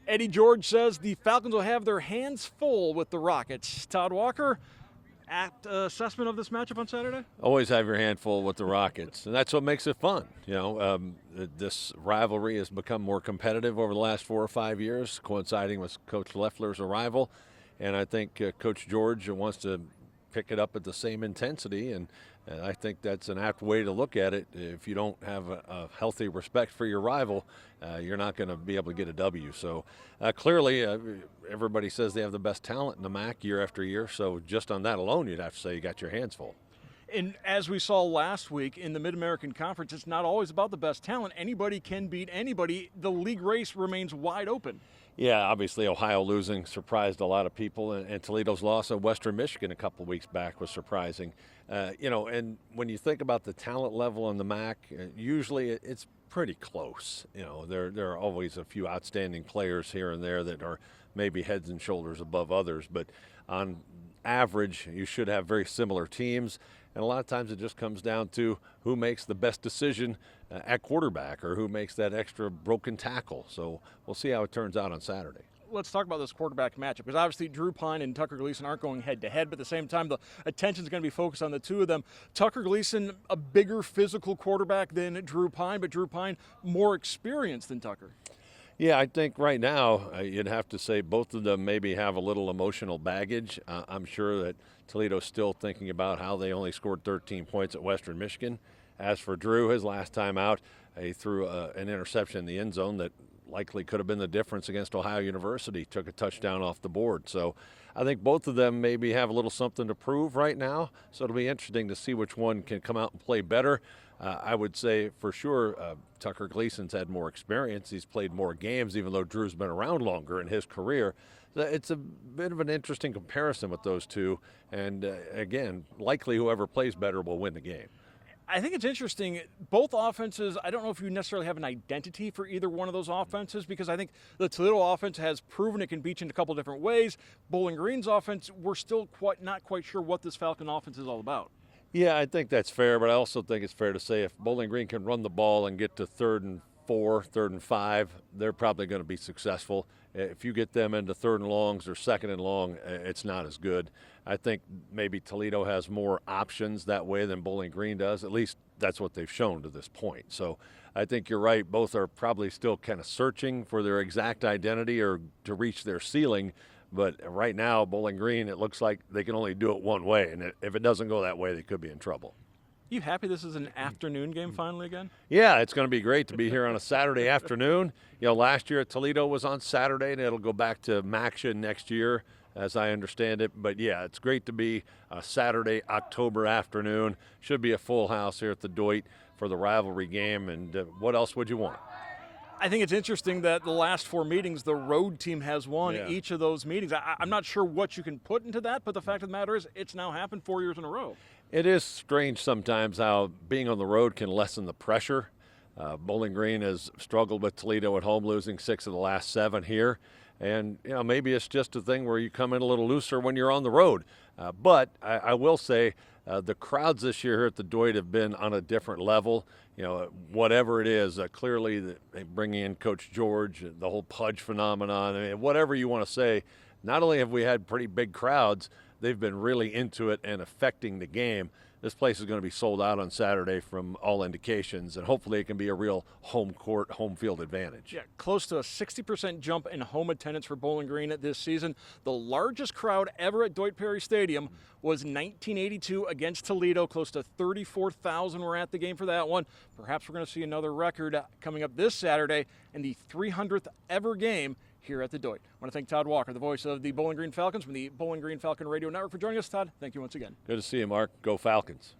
Eddie George says the Falcons will have their hands full with the Rockets. Todd Walker, apt assessment of this matchup on Saturday? Always have your handful with the Rockets, and that's what makes it fun. This rivalry has become more competitive over the last 4 or 5 years, coinciding with Coach Loeffler's arrival, and I think Coach George wants to pick it up at the same intensity, and I think that's an apt way to look at it. If you don't have a healthy respect for your rival, you're not going to be able to get a W. So clearly, everybody says they have the best talent in the MAC year after year, so just on that alone, you'd have to say you got your hands full. And as we saw last week in the Mid-American Conference, it's not always about the best talent. Anybody can beat anybody. The league race remains wide open. Yeah, obviously Ohio losing surprised a lot of people, and Toledo's loss of Western Michigan a couple weeks back was surprising. And when you think about the talent level in the MAC, usually it's pretty close. There are always a few outstanding players here and there that are maybe heads and shoulders above others, but on average, you should have very similar teams. And a lot of times it just comes down to who makes the best decision at quarterback or who makes that extra broken tackle. So we'll see how it turns out on Saturday. Let's talk about this quarterback matchup, because obviously Drew Pine and Tucker Gleason aren't going head-to-head, but at the same time the attention is going to be focused on the two of them. Tucker Gleason, a bigger physical quarterback than Drew Pine, but Drew Pine more experienced than Tucker. Yeah, I think right now you'd have to say both of them maybe have a little emotional baggage. I'm sure that Toledo's still thinking about how they only scored 13 points at Western Michigan. As for Drew, his last time out, he threw an interception in the end zone that likely could have been the difference against Ohio University, took a touchdown off the board. So I think both of them maybe have a little something to prove right now. So it'll be interesting to see which one can come out and play better. I would say for sure Tucker Gleason's had more experience. He's played more games, even though Drew's been around longer in his career. It's a bit of an interesting comparison with those two. And again, likely whoever plays better will win the game. I think it's interesting. Both offenses, I don't know if you necessarily have an identity for either one of those offenses, because I think the Toledo offense has proven it can beat you in a couple different ways. Bowling Green's offense, we're still not quite sure what this Falcon offense is all about. Yeah, I think that's fair, but I also think it's fair to say if Bowling Green can run the ball and get to 3rd and 4, 3rd and 5, they're probably going to be successful. If you get them into 3rd and longs or 2nd and long, it's not as good. I think maybe Toledo has more options that way than Bowling Green does. At least that's what they've shown to this point. So I think you're right. Both are probably still kind of searching for their exact identity or to reach their ceiling. But right now, Bowling Green, it looks like they can only do it one way. And if it doesn't go that way, they could be in trouble. You happy this is an afternoon game finally again? Yeah, it's going to be great to be here on a Saturday afternoon. Last year at Toledo was on Saturday, and it'll go back to MACtion next year, as I understand it. But, yeah, it's great to be a Saturday, October afternoon. Should be a full house here at the Doit for the rivalry game. And what else would you want? I think it's interesting that the last 4 meetings, the road team has won each of those meetings. I'm not sure what you can put into that, but the fact of the matter is it's now happened 4 years in a row. It is strange sometimes how being on the road can lessen the pressure. Bowling Green has struggled with Toledo at home, losing 6 of the last 7 here. And, maybe it's just a thing where you come in a little looser when you're on the road. But I will say the crowds this year here at the Doit have been on a different level. Whatever it is, clearly bringing in Coach George, the whole Pudge phenomenon, whatever you want to say, not only have we had pretty big crowds, they've been really into it and affecting the game. This place is going to be sold out on Saturday from all indications, and hopefully it can be a real home court, home field advantage. Yeah, close to a 60% jump in home attendance for Bowling Green this season. The largest crowd ever at Doit Perry Stadium was 1982 against Toledo. Close to 34,000 were at the game for that one. Perhaps we're going to see another record coming up this Saturday in the 300th ever game here at the Doit. I want to thank Todd Walker, the voice of the Bowling Green Falcons from the Bowling Green Falcon Radio Network, for joining us. Todd, thank you once again. Good to see you, Mark. Go Falcons.